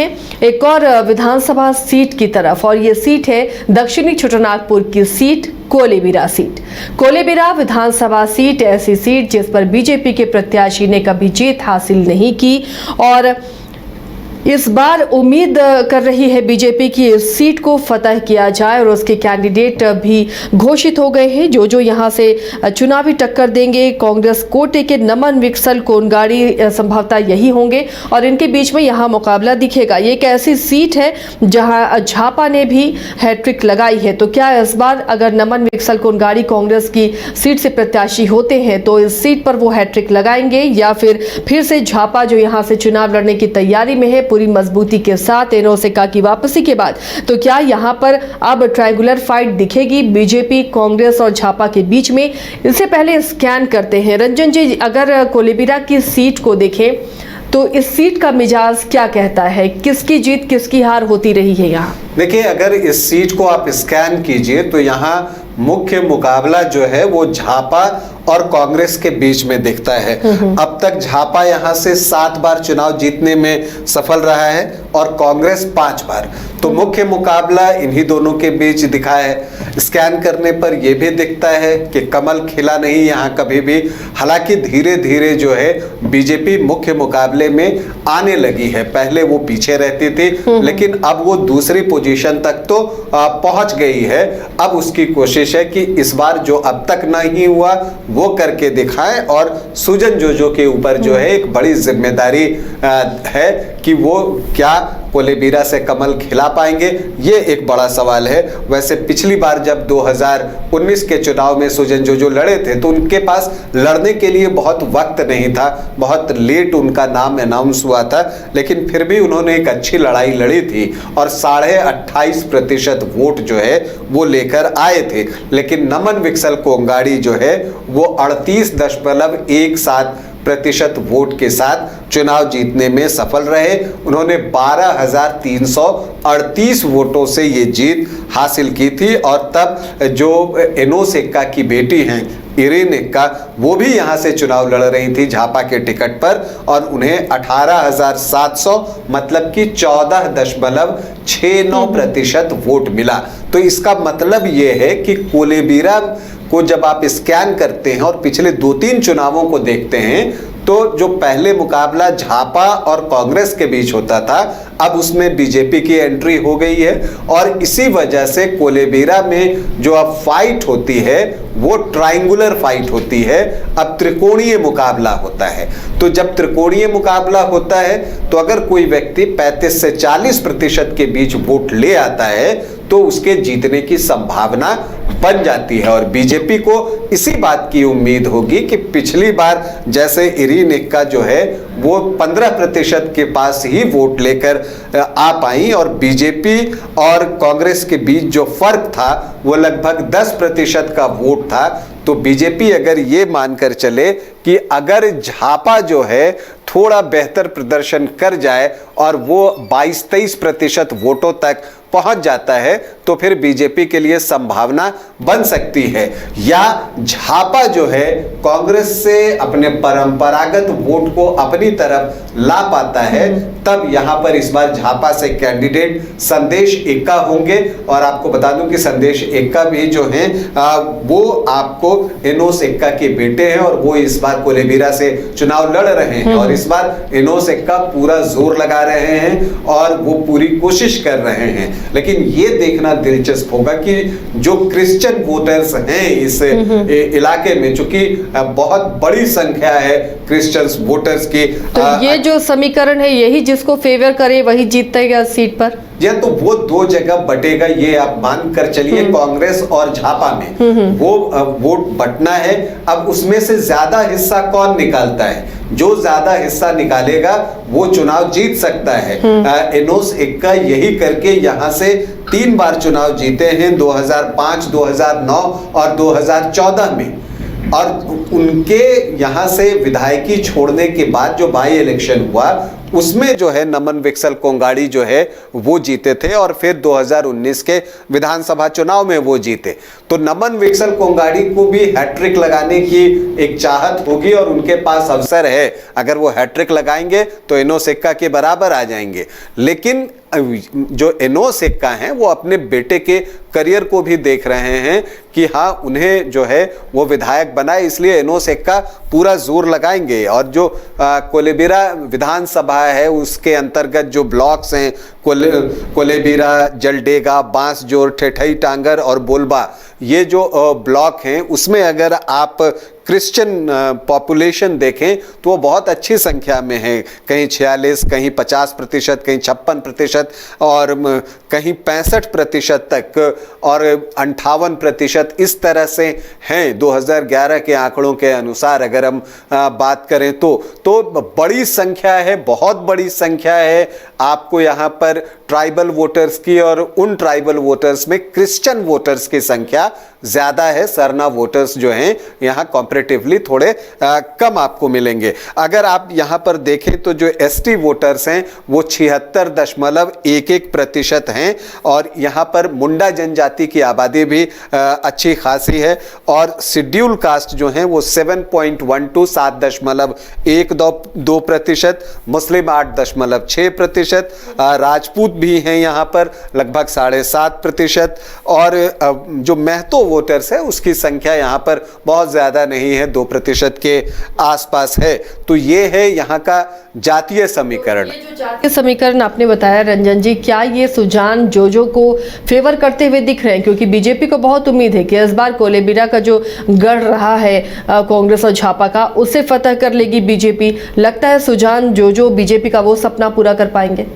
हैं एक और विधानसभा सीट की तरफ, और ये सीट है दक्षिणी छोटानागपुर की सीट, कोलेबिरा सीट। कोलेबिरा विधानसभा सीट ऐसी सीट जिस पर बीजेपी के प्रत्याशी ने कभी जीत हासिल नहीं की, और इस बार उम्मीद कर रही है बीजेपी की इस सीट को फतह किया जाए, और उसके कैंडिडेट भी घोषित हो गए हैं जो यहां से चुनावी टक्कर देंगे। कांग्रेस कोटे के नमन विकसल कोनगाड़ी संभवतः यही होंगे, और इनके बीच में यहां मुकाबला दिखेगा। ये एक ऐसी सीट है जहां झापा ने भी हैट्रिक लगाई है, तो क्या इस बार अगर नमन विकसल कोनगाड़ी कांग्रेस की सीट से प्रत्याशी होते हैं तो इस सीट पर वो हैट्रिक लगाएंगे, या फिर से झापा जो यहां से चुनाव लड़ने की तैयारी में है पूरी मजबूती के साथ एनोस-एक्का की वापसी के बाद, तो क्या यहां पर अब ट्रायंगुलर फाइट दिखेगी बीजेपी, कांग्रेस और झापा के बीच में? इससे पहले स्कैन करते हैं रंजन जी, अगर कोलेबिरा की सीट को देखें तो इस सीट का मिजाज क्या कहता है, किसकी जीत किसकी हार होती रही है यहाँ? देखिए, अगर इस सीट को आप स्कैन कीजिए तो यहाँ मुख्य मुकाबला जो है वो झापा और कांग्रेस के बीच में दिखता है। अब तक झापा यहाँ से 7 बार चुनाव जीतने में सफल रहा है और कांग्रेस 5 बार, तो मुख्य मुकाबला इन्हीं दोनों के बीच दिखा है। स्कैन करने पर यह भी दिखता है कि कमल खिला नहीं यहाँ कभी भी। हालांकि धीरे धीरे जो है बीजेपी मुख्य मुकाबले में आने लगी है, पहले वो पीछे रहती थी लेकिन अब वो दूसरी पोजीशन तक तो पहुंच गई है। अब उसकी कोशिश है कि इस बार जो अब तक नहीं हुआ वो करके दिखाएं, और सुजन जोजो के ऊपर जो है एक बड़ी जिम्मेदारी है कि वो क्या कोलेबिरा से कमल खिला पाएंगे, ये एक बड़ा सवाल है। वैसे पिछली बार जब 2019 के चुनाव में सुजन जोजो लड़े थे तो उनके पास लड़ने के लिए बहुत वक्त नहीं था, बहुत लेट उनका नाम अनाउंस हुआ था, लेकिन फिर भी उन्होंने एक अच्छी लड़ाई लड़ी थी और 28.5% वोट जो है वो लेकर आए थे। लेकिन नमन विकसल कोंगाड़ी जो है वो 38.17% वोट के साथ चुनाव जीतने में सफल रहे। उन्होंने 12,338 वोटों से ये जीत हासिल की थी, और तब जो एनोस-एक्का की बेटी हैं इरीन-एक्का, वो भी यहाँ से चुनाव लड़ रही थी झापा के टिकट पर, और उन्हें 18,700 मतलब कि 14.69% वोट मिला। तो इसका मतलब ये है कि कोलेबिरा को जब आप स्कैन करते हैं और पिछले 2-3 चुनावों को देखते हैं तो जो पहले मुकाबला झापा और कांग्रेस के बीच होता था अब उसमें बीजेपी की एंट्री हो गई है, और इसी वजह से कोलेबिरा में जो अब फाइट होती है वो ट्रायंगुलर फाइट होती है, अब त्रिकोणीय मुकाबला होता है। तो जब त्रिकोणीय मुकाबला होता है तो अगर कोई व्यक्ति 35 से 40% के बीच वोट ले आता है तो उसके जीतने की संभावना बन जाती है, और बीजेपी को इसी बात की उम्मीद होगी कि पिछली बार जैसे इरीन-एक्का जो है वो 15% के पास ही वोट लेकर आ पाई, और बीजेपी और कांग्रेस के बीच जो फर्क था वो लगभग 10% का वोट था। तो बीजेपी अगर ये मानकर चले कि अगर झापा जो है थोड़ा बेहतर प्रदर्शन कर जाए और वो 22-23% वोटों तक पहुंच जाता है तो फिर बीजेपी के लिए संभावना बन सकती है, या झापा जो है कांग्रेस से अपने परंपरागत वोट को अपनी तरफ ला पाता है, तब यहां पर इस बार झापा से कैंडिडेट संदेश एक्का होंगे। और आपको बता दूं कि संदेश एक्का भी जो हैं वो आपको एनोस-एक्का के बेटे हैं, और वो इस बार कोलेबिरा से चुनाव लड़ रहे हैं, और इस बार एनोस-एक्का पूरा जोर लगा रहे हैं और वो पूरी कोशिश कर रहे हैं। लेकिन ये देखना दिलचस्प होगा कि जो क्रिश्चियन वोटर्स हैं इस इलाके में, चूंकि बहुत बड़ी संख्या है क्रिश्चियन वोटर्स की, तो ये जो समीकरण है यही जिसको फेवर करे वही जीतेगा सीट पर, या तो वो 2 जगह बटेगा, ये आप मान कर चलिए कांग्रेस और झापा में वो वोट बटना है। अब उसमें से ज्यादा हिस्सा कौन निकालता है, जो ज्यादा हिस्सा निकालेगा वो चुनाव जीत सकता है। एनोस-एक्का यही करके यहां से 3 बार चुनाव जीते हैं, 2005, 2009 और 2014 में, और उनके यहां से विधायकी छोड़ने के बाद जो बाई इलेक्शन हुआ उसमें जो है नमन विकसल कोंगाड़ी जो है वो जीते थे और फिर 2019 के विधानसभा चुनाव में वो जीते। तो नमन विकसल कोंगाड़ी को भी हैट्रिक लगाने की एक चाहत होगी और उनके पास अवसर है। अगर वो हैट्रिक लगाएंगे तो इनोस एक्का के बराबर आ जाएंगे। लेकिन जो इनोस एक्का हैं वो अपने बेटे के करियर को भी देख रहे हैं कि हाँ उन्हें जो है वो विधायक बनाए, इसलिए इनोस एक्का पूरा जोर लगाएंगे। और जो कोलेबिरा विधानसभा है उसके अंतर्गत जो ब्लॉक्स हैं कोलेबिरा, जलडेगा, बांसजोर, ठेठई टांगर और बोलबा, ये जो ब्लॉक हैं उसमें अगर आप क्रिश्चियन पॉपुलेशन देखें तो वो बहुत अच्छी संख्या में है। कहीं 46, कहीं 50%, कहीं 56% और कहीं 65% तक और 58% इस तरह से हैं 2011 के आंकड़ों के अनुसार अगर हम बात करें तो बड़ी संख्या है, बहुत बड़ी संख्या है आपको यहाँ पर ट्राइबल वोटर्स की। और उन ट्राइबल वोटर्स में क्रिश्चियन वोटर्स की संख्या ज़्यादा है। सरना वोटर्स जो हैं यहाँ कंपैरेटिवली थोड़े कम आपको मिलेंगे। अगर आप यहाँ पर देखें तो जो एसटी वोटर्स हैं वो 76.11% हैं और यहाँ पर मुंडा जनजाति की आबादी भी अच्छी खासी है। और शेड्यूल कास्ट जो हैं वो 7.12 7.12%, मुस्लिम 8.6%, राजपूत भी हैं यहाँ पर लगभग 7.5% और जो महतो वोटर्स है उसकी संख्या यहाँ पर बहुत ज़्यादा नहीं है, 2% के आसपास है। तो ये है यहाँ का जातीय समीकरण। ये जो जातीय समीकरण आपने बताया रंजन जी, क्या ये सुजान जोजो को फेवर करते हुए दिख रहे हैं? क्योंकि बीजेपी को बहुत उम्मीद है कि इस बार कोलेबिरा का जो गढ़ रहा है कांग्रेस और झापा का, उसे फतह कर लेगी बीजेपी। लगता है सुजान जोजो बीजेपी का वो सपना पूरा कर पाएंगे?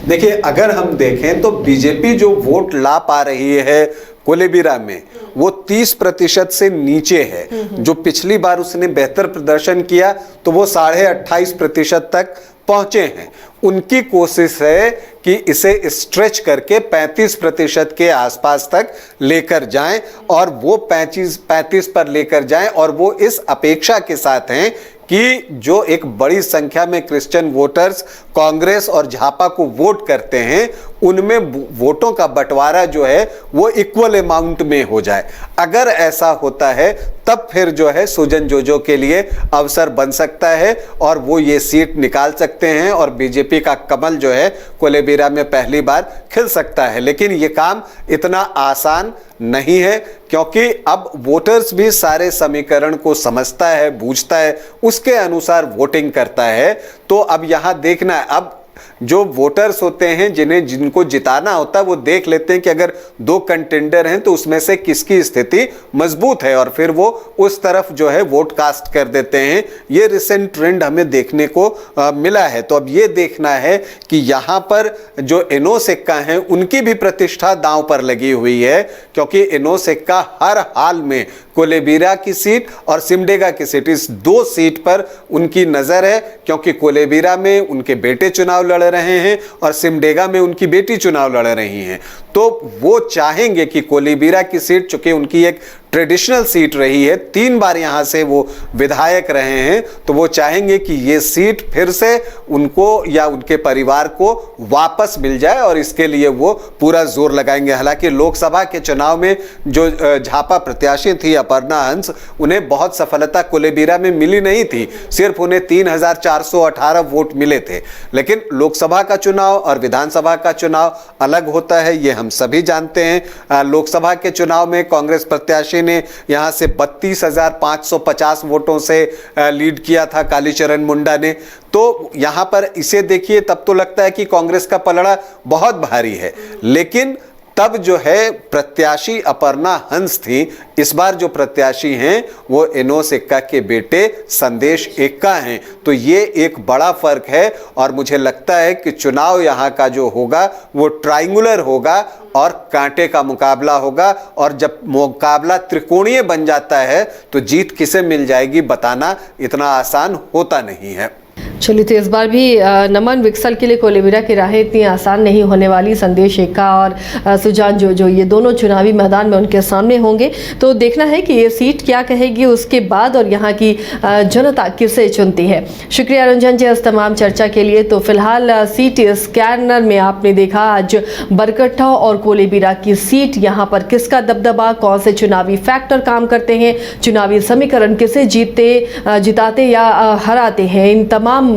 देखिए, अगर हम देखें तो बीजेपी जो वोट ला पा रही है कोलेबिरा में वो 30% से नीचे है। जो पिछली बार उसने बेहतर प्रदर्शन किया तो वो 28.5% तक पहुंचे हैं। उनकी कोशिश है कि इसे स्ट्रेच करके 35% के आसपास तक लेकर जाएं और वो 35 पर लेकर जाएं। और वो इस अपेक्षा के साथ हैं कि जो एक बड़ी संख्या में क्रिश्चियन वोटर्स कांग्रेस और झापा को वोट करते हैं उनमें वोटों का बंटवारा जो है वो इक्वल अमाउंट में हो जाए। अगर ऐसा होता है तब फिर जो है सुजन जोजो के लिए अवसर बन सकता है और वो ये सीट निकाल सकते हैं और बीजेपी का कमल जो है कोलेबिरा में पहली बार खिल सकता है। लेकिन ये काम इतना आसान नहीं है क्योंकि अब वोटर्स भी सारे समीकरण को समझता है, बूझता है, उसके अनुसार वोटिंग करता है। तो अब यहां देखना है, अब जो वोटर्स होते हैं जिनको जिताना होता है वो देख लेते हैं कि अगर 2 कंटेंडर हैं तो उसमें से किसकी स्थिति मजबूत है और फिर वो उस तरफ जो है वोट कास्ट कर देते हैं। ये रिसेंट ट्रेंड हमें देखने को मिला है। तो अब ये देखना है कि यहाँ पर जो इनोस एक्का हैं उनकी भी प्रतिष्ठा दांव पर लगी हुई है क्योंकि इनोस एक्का हर हाल में कोलेबिरा की सीट और सिमडेगा की सीट, इस 2 सीट पर उनकी नजर है क्योंकि कोलेबिरा में उनके बेटे चुनाव लड़ रहे हैं और सिमडेगा में उनकी बेटी चुनाव लड़ रही हैं। तो वो चाहेंगे कि कोलेबिरा की सीट, चूंकि उनकी एक ट्रेडिशनल सीट रही है, 3 बार यहां से वो विधायक रहे हैं, तो वो चाहेंगे कि ये सीट फिर से उनको या उनके परिवार को वापस मिल जाए और इसके लिए वो पूरा जोर लगाएंगे। हालांकि लोकसभा के चुनाव में जो झापा प्रत्याशी थी अपर्णा हंस, उन्हें बहुत सफलता कोलेबिरा में मिली नहीं थी, सिर्फ उन्हें 3,418 वोट मिले थे। लेकिन लोकसभा का चुनाव और विधानसभा का चुनाव अलग होता है, ये हम सभी जानते हैं। लोकसभा के चुनाव में कांग्रेस प्रत्याशी ने यहां से 32,550 वोटों से लीड किया था कालीचरण मुंडा ने। तो यहां पर इसे देखिए तब तो लगता है कि कांग्रेस का पलड़ा बहुत भारी है, लेकिन तब जो है प्रत्याशी अपर्णा हंस थी। इस बार जो प्रत्याशी हैं वो इनोस एक्का के बेटे संदेश एक्का हैं। तो ये एक बड़ा फर्क है और मुझे लगता है कि चुनाव यहाँ का जो होगा वो ट्रायंगुलर होगा और कांटे का मुकाबला होगा। और जब मुकाबला त्रिकोणीय बन जाता है तो जीत किसे मिल जाएगी बताना इतना आसान होता नहीं है। चलिए, तो इस बार भी नमन विक्सल के लिए कोलेबिरा की राहें इतनी आसान नहीं होने वाली। संदेश एक्का और सुजान जो ये दोनों चुनावी मैदान में उनके सामने होंगे, तो देखना है कि ये सीट क्या कहेगी उसके बाद और यहाँ की जनता किसे चुनती है। शुक्रिया रंजन जी इस तमाम चर्चा के लिए। तो फिलहाल सीट स्कैनर में आपने देखा आज बरकट्टा और कोलेबिरा की सीट, यहाँ पर किसका दबदबा, कौन से चुनावी फैक्टर काम करते हैं, चुनावी समीकरण किसे जिताते या हराते हैं, इन तमाम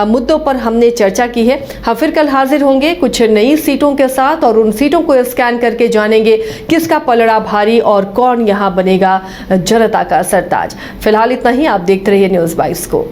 मुद्दों पर हमने चर्चा की है। हम फिर कल हाजिर होंगे कुछ नई सीटों के साथ और उन सीटों को स्कैन करके जानेंगे किसका पलड़ा भारी और कौन यहां बनेगा जनता का सरताज। फिलहाल इतना ही, आप देखते रहिए न्यूज़ 22 को।